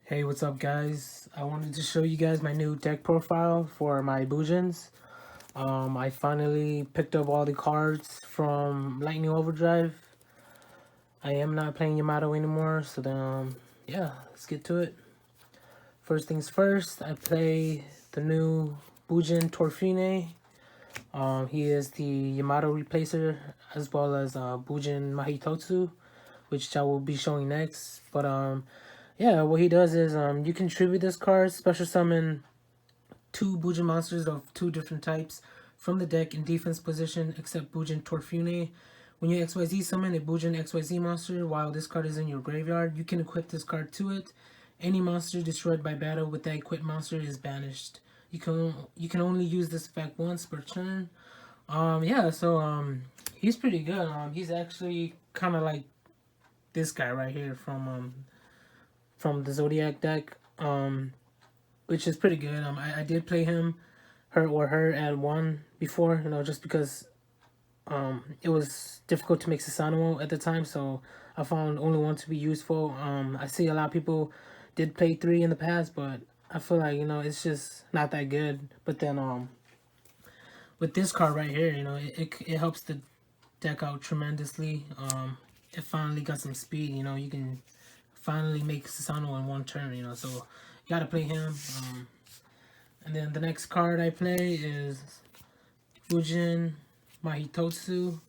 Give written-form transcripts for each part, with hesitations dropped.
Hey, what's up, guys? I wanted to show you guys my new deck profile for my Bujins. I finally picked up all the cards from Lightning Overdrive. I am not playing Yamato anymore, so then, yeah, let's get to it. First things first, I play the new Bujin Torfini. He is the Yamato replacer, as well as Bujin Mahitotsu, which I will be showing next. But, yeah, what he does is you can tribute this card, special summon two Bujin monsters of two different types from the deck in defense position, except Bujin Torfini. When you XYZ summon a Bujin XYZ monster while this card is in your graveyard, you can equip this card to it. Any monster destroyed by battle with that equipped monster is banished. You can only use this effect once per turn. Yeah, so he's pretty good. He's actually kind of like this guy right here from the Zodiac deck. Which is pretty good. I did play him, her at one before, just because it was difficult to make sasano at the time, so I found only one to be useful. I see a lot of people did play three in the past, but I feel like it's just not that good. But then with this card right here, it helps the deck out tremendously. It finally got some speed. You can finally make sasano in one turn. So you gotta play him. And then the next card I play is Fujin Mahitotsu.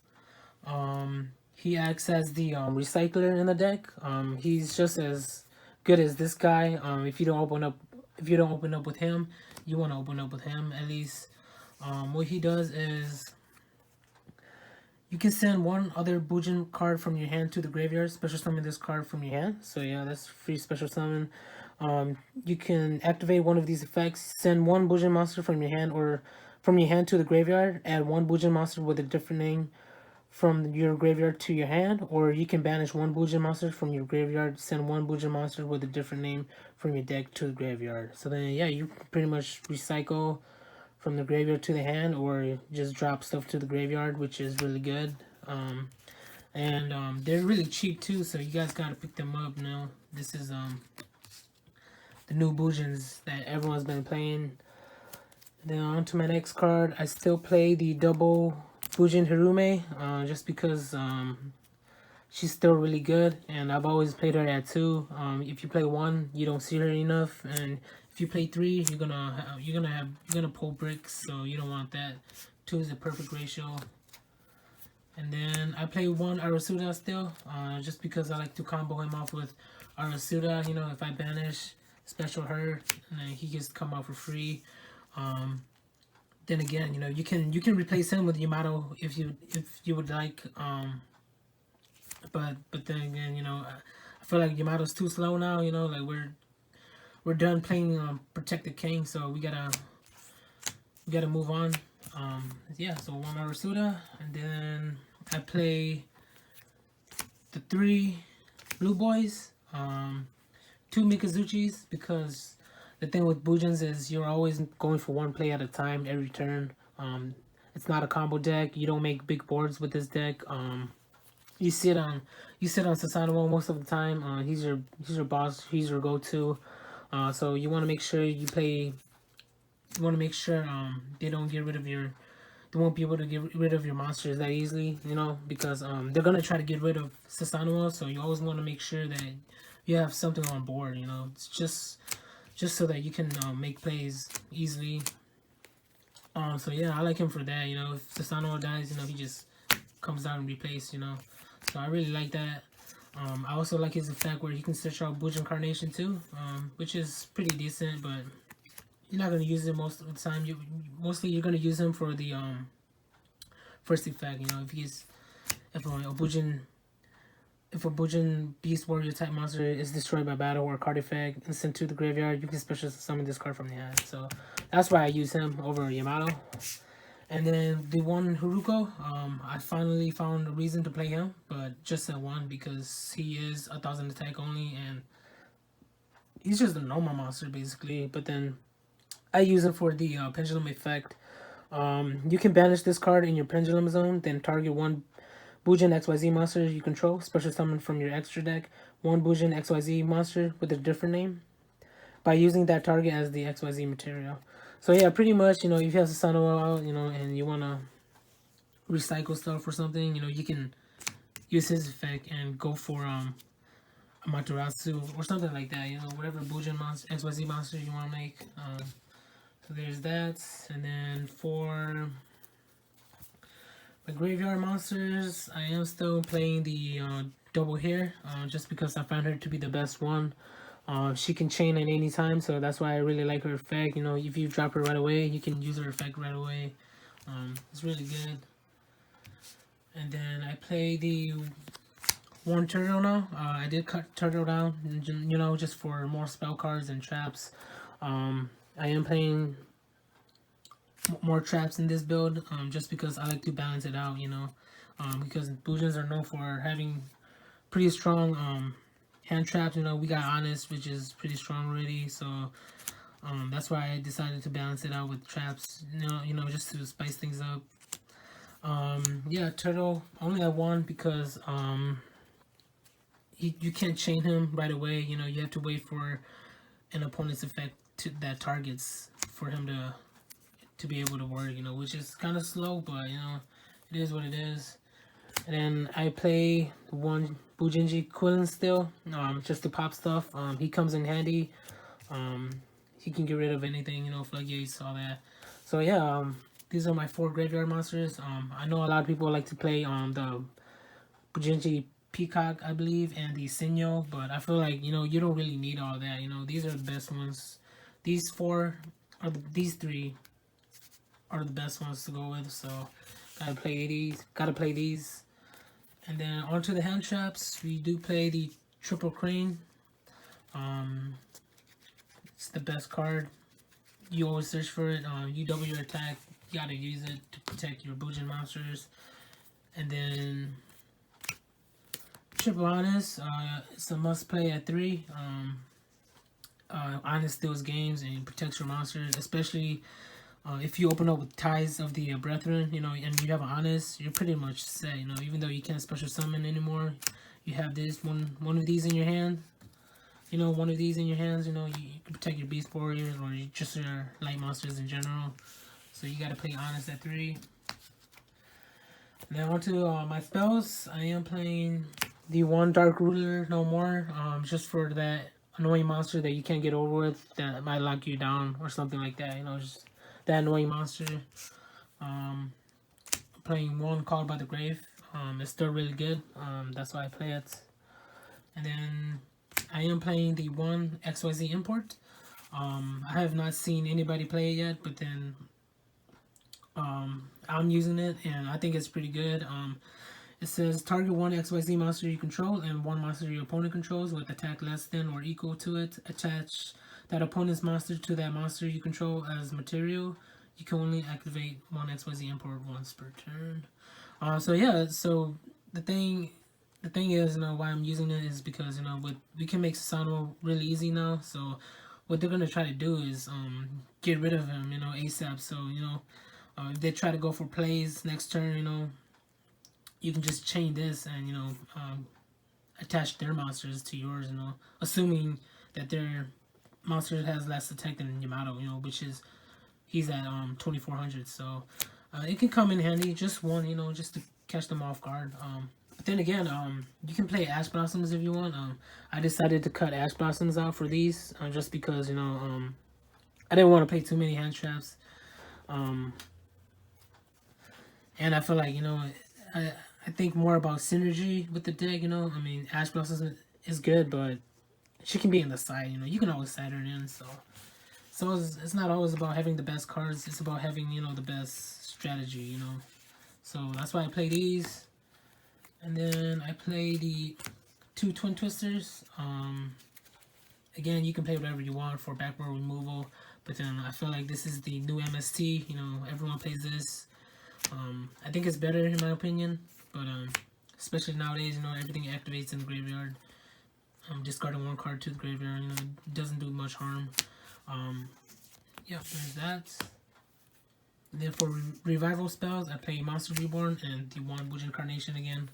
He acts as the recycler in the deck. He's just as good as this guy. If you don't open up with him, you want to open up with him at least. What he does is you can send one other Bujin card from your hand to the graveyard. Special summon this card from your hand. So yeah, that's free special summon. You can activate one of these effects. Send one Bujin monster from your hand to the graveyard. Add one Bujin monster with a different name from your graveyard to your hand, or you can banish one Bujin monster from your graveyard. Send one Bujin monster with a different name from your deck to the graveyard. So then, yeah, you pretty much recycle from the graveyard to the hand, or just drop stuff to the graveyard, which is really good. And they're really cheap too, so you guys gotta pick them up now. This is the new Bujins that everyone's been playing. Then on to my next card. I still play the double Bujin Harume, just because she's still really good, and I've always played her at two. If you play one, you don't see her enough, and if you play three, you're gonna pull bricks, so you don't want that. Two is the perfect ratio. And then I play one Arasuda still, just because I like to combo him off with Arasuda. If I banish special her, and then he gets to come out for free. Then again, you can replace him with Yamato if you would like. But then again, I feel like Yamato's too slow now. Like we're done playing Protect the King, so we gotta move on. Yeah, so one Arasuda, and then I play the three blue boys, two Mikazuchis, because the thing with Bujins is you're always going for one play at a time every turn. It's not a combo deck. You don't make big boards with this deck. You sit on Sasano most of the time. He's your boss. He's your go-to. So you want to make sure you play. You want to make sure they don't get rid of your. They won't be able to get rid of your monsters that easily, because they're gonna try to get rid of Sasano. So you always want to make sure that you have something on board. It's just so that you can make plays easily. So yeah, I like him for that. If Sasano dies, he just comes down and replace. So I really like that. I also like his effect where he can search out Bujin Incarnation too, which is pretty decent, but you're not gonna use it most of the time. You're gonna use him for the first effect. If a Bujin Beast Warrior type monster is destroyed by battle or a card effect and sent to the graveyard, you can special summon this card from the hand. So that's why I use him over Yamato. And then the one Haruko, I finally found a reason to play him, but just at one because he is 1,000 attack only, and he's just a normal monster basically. But then I use him for the pendulum effect. You can banish this card in your pendulum zone, then target one Bujin XYZ monster you control, special summon from your extra deck, one Bujin XYZ monster with a different name. by using that target as the XYZ material. So yeah, pretty much, if you have sasano out, and you want to recycle stuff or something, you can use his effect and go for Amaterasu or something like that, whatever Bujin monster, XYZ monster you want to make. So there's that. And then for the graveyard monsters, I am still playing the double hair, just because I found her to be the best one. She can chain at any time, so that's why I really like her effect. If you drop her right away, you can use her effect right away. It's really good. And then I play the one turtle now. I did cut turtle down, just for more spell cards and traps. I am playing more traps in this build, just because I like to balance it out, because Bujins are known for having pretty strong hand traps. We got honest, which is pretty strong already, so that's why I decided to balance it out with traps, just to spice things up. Yeah, turtle only at one because you can't chain him right away. You have to wait for an opponent's effect that targets for him to be able to work, which is kind of slow, but it is what it is. And then I play one Bujinji Quillen still, just to pop stuff. He comes in handy. He can get rid of anything, floodgates, all that. So yeah, these are my 4 graveyard monsters. I know a lot of people like to play the Bujinji Peacock, I believe, and the Sinyo, but I feel like, you don't really need all that. These are the best ones. These 3 are the best ones to go with, so gotta play these. And then onto the hand traps, we do play the triple crane. It's the best card. You always search for it. You double your attack, you gotta use it to protect your Bujin monsters. And then triple honest, it's a must play at 3. Honest steals games and protects your monsters, especially if you open up with ties of the brethren, and you have an honest, you're pretty much set. Even though you can't special summon anymore, you have this one of these in your hand. One of these in your hands. You can protect your beast warriors or just your light monsters in general. So you gotta play honest at 3. Now onto my spells. I am playing the one dark ruler no more. Just for that annoying monster that you can't get over with, that might lock you down or something like that. Just that annoying monster. Playing one called by the grave. It's still really good. That's why I play it. And then I am playing the one XYZ import. I have not seen anybody play it yet, but then I'm using it and I think it's pretty good. It says target one XYZ monster you control and one monster your opponent controls with attack less than or equal to it. Attach that opponent's monster to that monster you control as material. You can only activate one XYZ import once per turn. So yeah, so the thing is, why I'm using it is because, we can make Sasano really easy now. So what they're gonna try to do is get rid of him, ASAP. So if they try to go for plays next turn, you can just chain this and attach their monsters to yours, assuming that their monster has less attack than Yamato, which is he's at 2400. So it can come in handy, just one, just to catch them off guard. But then again, you can play Ash Blossoms if you want. I decided to cut Ash Blossoms out for these, just because, I didn't want to play too many hand traps. And I feel like, I think more about synergy with the deck, I mean, Ash Blossoms is good, but she can be in the side, you can always side her in, so it's not always about having the best cards, it's about having, the best strategy, So that's why I play these. And then I play the 2 Twin Twisters. Again, you can play whatever you want for backward removal, but then I feel like this is the new MST, everyone plays this. I think it's better in my opinion, but especially nowadays, everything activates in the graveyard. Discarding one card to the graveyard, it doesn't do much harm. Yeah, there's that. And then for revival spells, I play Monster Reborn and the one Bujin Incarnation again.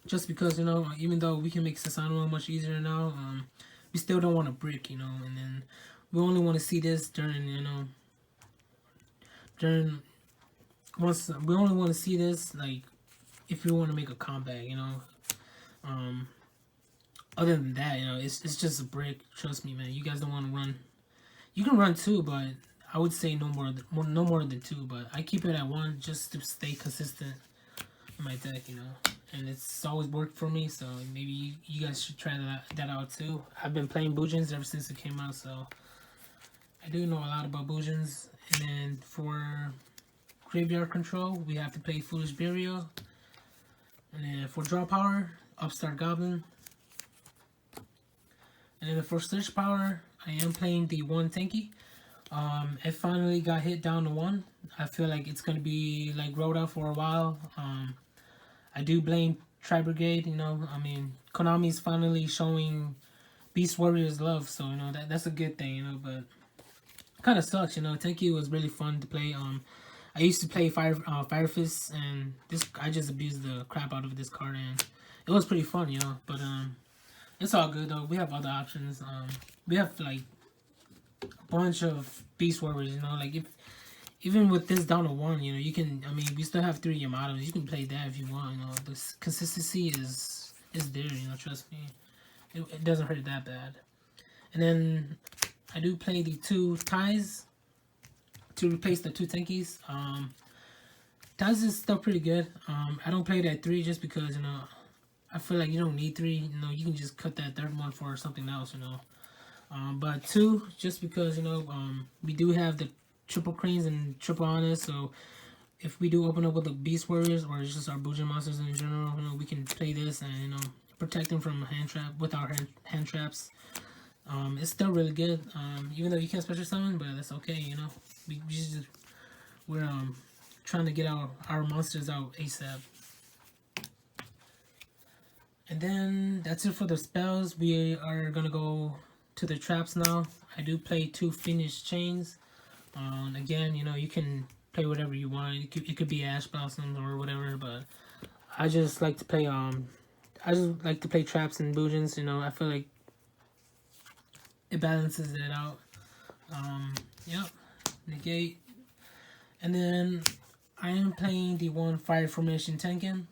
Just because, even though we can make Sasano much easier now, we still don't want a brick, you know. And then we only want to see this during, you know, during once we only want to see this like if you want to make a comeback, you know. Um, Other than that, you know, it's just a brick. Trust me, man. You guys don't want to run. You can run two, but I would say no more than two. But I keep it at one just to stay consistent in my deck, you know. And it's always worked for me, so maybe you guys should try that out too. I've been playing Bujins ever since it came out, so I do know a lot about Bujins. And then for graveyard control, we have to play Foolish Burial. And then for draw power, Upstart Goblin. And then for search power, I am playing the 1 Tanky. It finally got hit down to 1. I feel like it's going to be like Rhoda for a while. I do blame Tri-Brigade, you know. I mean, Konami's finally showing Beast Warriors love, so, you know, that's a good thing, you know. But kind of sucks, you know. Tanky was really fun to play. I used to play Fire Fist, and I just abused the crap out of this card, and it was pretty fun, you know. But it's all good though. We have other options. We have like a bunch of Beast Warriors, you know. Like even with this down to 1, you know, you can. I mean, we still have 3 Yamatos. You can play that if you want. You know, the consistency is there. You know, trust me, it doesn't hurt that bad. And then I do play the 2 ties to replace the 2 Tankies. Ties is still pretty good. I don't play that 3 just because, you know, I feel like you don't need 3. You know, you can just cut that 3rd one for something else, you know. But 2, just because, you know, we do have the triple cranes and triple honest, so if we do open up with the Beast Warriors or just our Bujin monsters in general, you know, we can play this and, you know, protect them from hand trap with our hand traps. It's still really good, even though you can't special summon, but that's okay, you know. We're trying to get our monsters out ASAP. And then that's it for the spells. We are gonna go to the traps now. I do play 2 finished chains. Again, you know, you can play whatever you want. It could be Ash Blossoms or whatever, but I just like to play traps and Bujins. You know, I feel like it balances it out. Yep, negate. And then I am playing the 1 Fire Formation Tengen.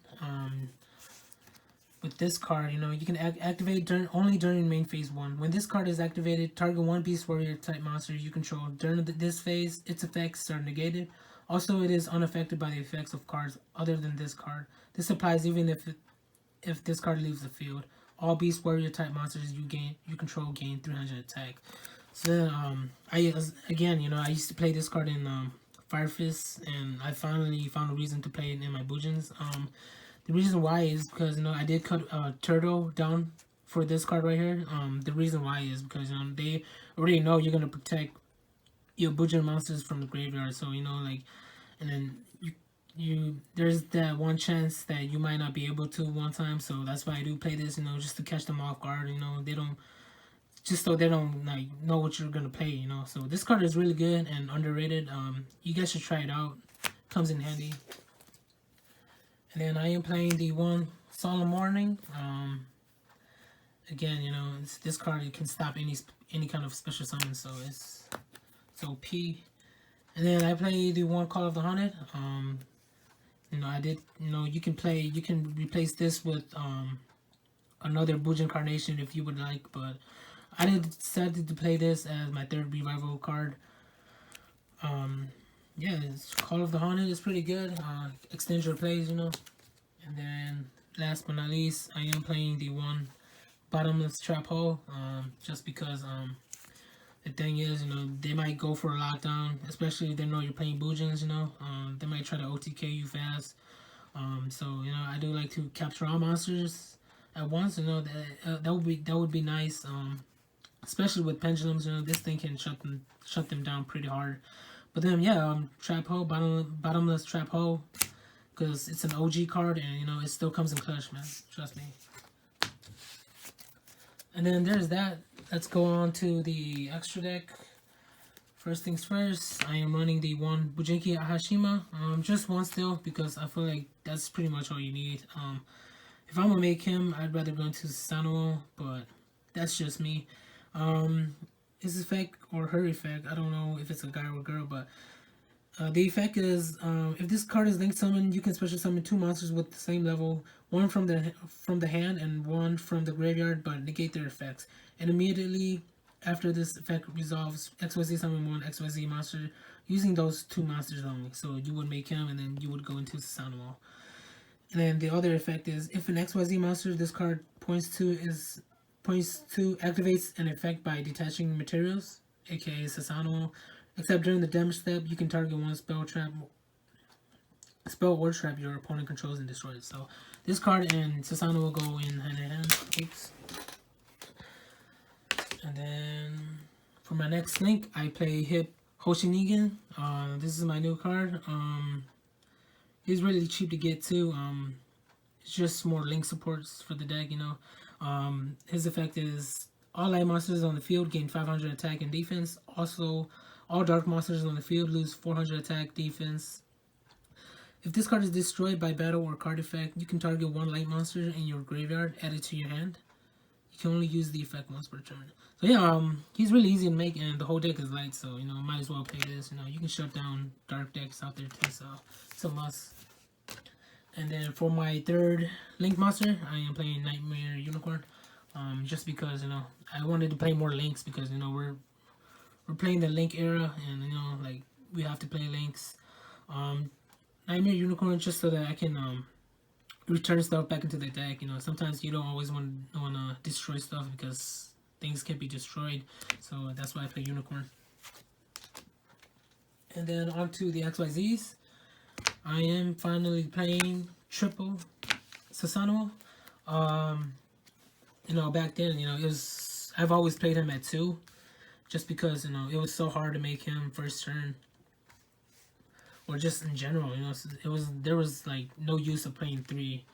With this card, you know, you can activate only during main phase 1. When this card is activated, target 1 Beast Warrior type monster you control. During this phase, its effects are negated. Also, it is unaffected by the effects of cards other than this card. This applies even if this card leaves the field. All Beast Warrior type monsters you control gain 300 attack. So then, you know, I used to play this card in Fire Fist, and I finally found a reason to play it in my Bujins. The reason why is because, you know, I did cut Turtle down for this card right here. The reason why is because, you know, they already know you're gonna protect your Bujin monsters from the graveyard. So, you know, like, and then there's that one chance that you might not be able to one time. So that's why I do play this, you know, just to catch them off guard. You know, just so they don't like know what you're gonna play. You know, so this card is really good and underrated. You guys should try it out. Comes in handy. And then I am playing the 1 Solemn Morning. Again, you know, this card, it can stop any kind of special summon, so it's OP. And then I play the 1 Call of the Haunted. You know, you can replace this with another Bujin Carnation if you would like, but I decided to play this as my 3rd revival card. Yeah, Call of the Haunted is pretty good. Extend your plays, you know. And then, last but not least, I am playing the 1 Bottomless Trap Hole. Just because, the thing is, you know, they might go for a lockdown, especially if they know you're playing Bujins, you know. They might try to OTK you fast. So, you know, I do like to capture all monsters at once, you know. That would be nice. Especially with pendulums, you know, this thing can shut them down pretty hard. But then, yeah, Trap Hole, Bottomless Trap Hole, because it's an OG card, and, you know, it still comes in clutch, man. Trust me. And then there's that. Let's go on to the extra deck. First things first, I am running the 1 Bujinki Ahashima. Just 1 still, because I feel like that's pretty much all you need. If I'm gonna make him, I'd rather go into Sasano, but that's just me. His effect or her effect, I don't know if it's a guy or a girl, but the effect is if this card is linked summoned, you can special summon 2 monsters with the same level, one from the hand and one from the graveyard, but negate their effects. And immediately after this effect resolves, XYZ summon 1 XYZ monster using those 2 monsters only. So you would make him, and then you would go into sasano. And then the other effect is if an XYZ monster this card points to activates an effect by detaching materials, aka sasano. Except during the damage step, you can target one spell or trap your opponent controls and destroys. So this card and sasano will go in hand in hand. Oops. And then for my next link, I play Hip Hoshinigan. This is my new card. He's really cheap to get too. It's just more link supports for the deck, you know. His effect is all light monsters on the field gain 500 attack and defense. Also, all dark monsters on the field lose 400 attack, defense. If this card is destroyed by battle or card effect, you can target 1 light monster in your graveyard, add it to your hand. You can only use the effect once per turn. So yeah, he's really easy to make, and the whole deck is light, so you know, might as well play this. You know, you can shut down dark decks out there too, so it's a must. And then for my third link monster, I am playing Nightmare Unicorn. Just because, you know, I wanted to play more links because, you know, we're playing the link era, and you know, like, we have to play links. Nightmare Unicorn just so that I can return stuff back into the deck. You know, sometimes you don't always want to destroy stuff because things can be destroyed, so that's why I play Unicorn. And then on to the XYZs. I am finally playing triple Sasano. You know, back then, you know, I've always played him at 2. Just because, you know, it was so hard to make him first turn. Or just in general, you know, there was like no use of playing 3.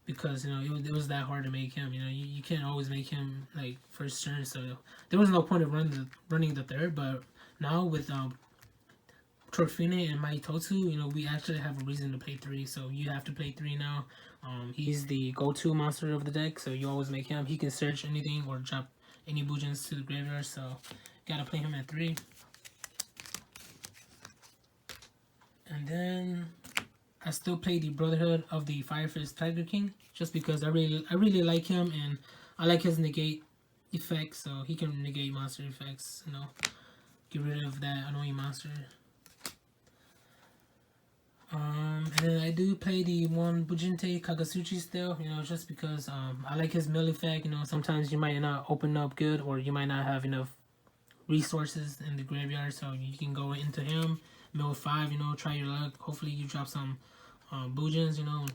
Because, you know, it was that hard to make him. You know, you can't always make him like first turn. So there was no point of running the third. But now with Torfini and Maitotsu, you know, we actually have a reason to play 3. So you have to play 3 now. He's the go-to monster of the deck. So you always make him. He can search anything or drop any Bujins to the graveyard. So gotta play him at 3. And then I still play the Brotherhood of the Firefighters Tiger King, just because I really like him, and I like his negate effect, so he can negate monster effects, you know, get rid of that annoying monster. And then I do play the one buginte kagasuchi still, you know, just because I like his mill effect. You know, sometimes you might not open up good, or you might not have enough resources in the graveyard, so you can go into him, mill 5, you know, try your luck. Hopefully you drop some Bujins, you know,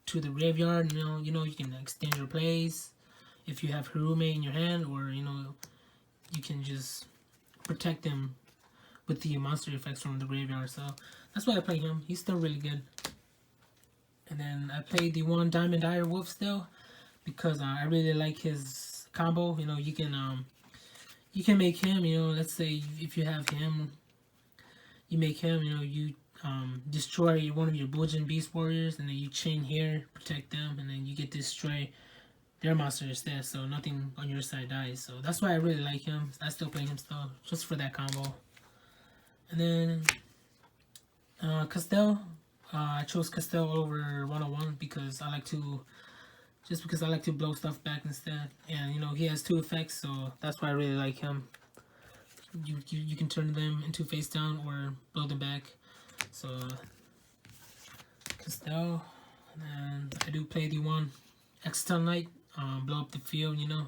to the graveyard. You know, you can extend your plays if you have Harume in your hand, or you know, you can just protect them with the monster effects from the graveyard. So that's why I play him. He's still really good. And then I played the one Diamond Dire Wolf still, because I really like his combo. You know, you can make him, you know, let's say if you have him, you make him, you know, you destroy one of your Bujin Beast Warriors, and then you chain here, protect them, and then you get to destroy their monster instead, so nothing on your side dies. So that's why I really like him. I still play him still, just for that combo. And then Castell, I chose Castell over 101 because I like to blow stuff back instead. And you know, he has 2 effects, so that's why I really like him. You can turn them into face down or blow them back. So Castell. And I do play the one External Knight, blow up the field, you know.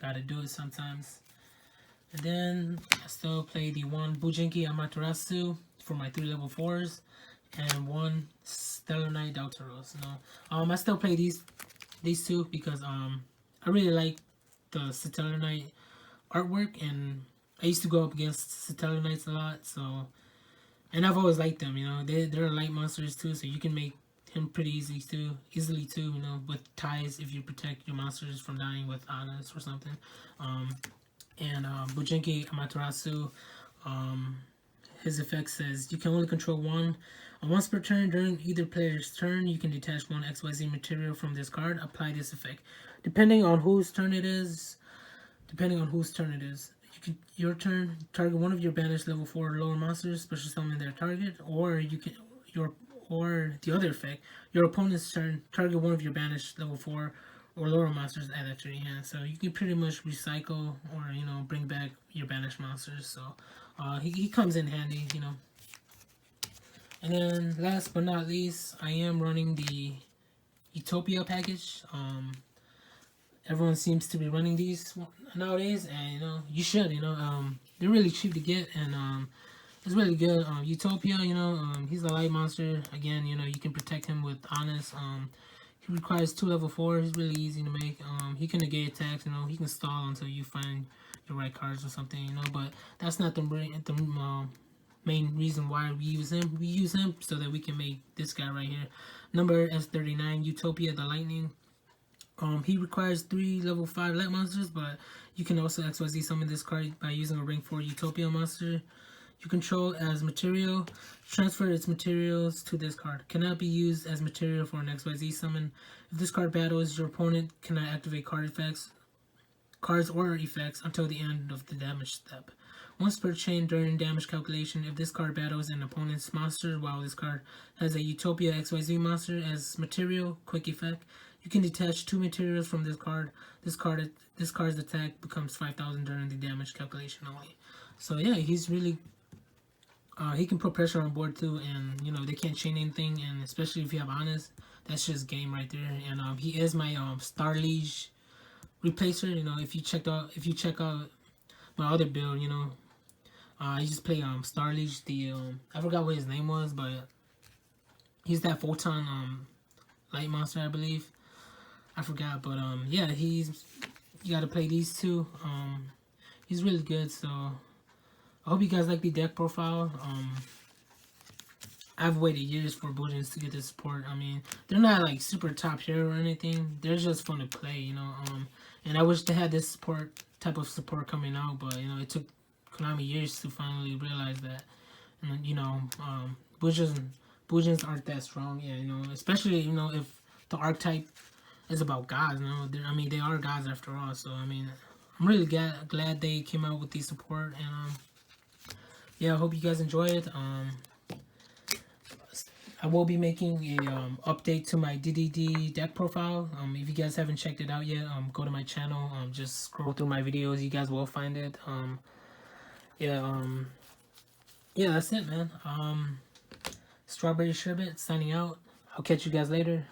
Gotta do it sometimes. And then I still play the one Bujinki Amaterasu for my 3 level 4s, and one Stellar Knight Daltaros. You know, I still play these 2 because I really like the Stellar Knight artwork, and I used to go up against Stellar Knights a lot. So, and I've always liked them. You know, they're light monsters too, so you can make him pretty easily too. You know, with ties if you protect your monsters from dying with Anas or something. And Bujinki Amaterasu his effect says you can only control one. Once per turn during either player's turn, you can detach one XYZ material from this card. Apply this effect. Depending on whose turn it is, you can your turn target one of your banished level 4 or lower monsters, special summon their target, or you can or the other effect, your opponent's turn target one of your banished level 4 or lower monsters add that to your hand. So you can pretty much recycle or bring back your banished monsters. So he comes in handy, And then last but not least, I am running the Utopia package. Everyone seems to be running these nowadays, and you should. They're really cheap to get, and it's really good. Utopia, he's a light monster. Again, you can protect him with honest. He requires 2 level 4. He's really easy to make. He can negate attacks. He can stall until you find the right cards or something. But that's not the main reason why we use him. We use him so that we can make this guy right here, number S39, Utopia the Lightning. He requires 3 level 5 light monsters, but you can also XYZ summon this card by using a rank 4 Utopia monster you control as material. Transfer its materials to this card. Cannot be used as material for an XYZ summon. If this card battles, your opponent cannot activate cards or effects until the end of the damage step. Once per chain during damage calculation, if this card battles an opponent's monster while this card has a Utopia XYZ monster as material, quick effect, you can detach 2 materials from this card. This card's attack becomes 5,000 during the damage calculation only. So yeah, he's really he can put pressure on board too, and they can't chain anything, and especially if you have honest, that's just game right there. And he is my Star Liege replacer. If you check out my other build, I just play Star Liege. I forgot what his name was, but he's that photon light monster, I believe. I forgot, but yeah, you gotta play these two. He's really good. So I hope you guys like the deck profile. I've waited years for Bujins to get this support. I mean, they're not like super top tier or anything. They're just fun to play, And I wish they had this type of support coming out, but it took Konami years to finally realize that. And Bujins aren't that strong, especially if the archetype is about gods. They are gods after all. So I'm really glad they came out with the support, and yeah, I hope you guys enjoy it. I will be making a update to my DDD deck profile. If you guys haven't checked it out yet, go to my channel. Just scroll through my videos. You guys will find it. Yeah, that's it, man. Strawberry Sherbet signing out. I'll catch you guys later.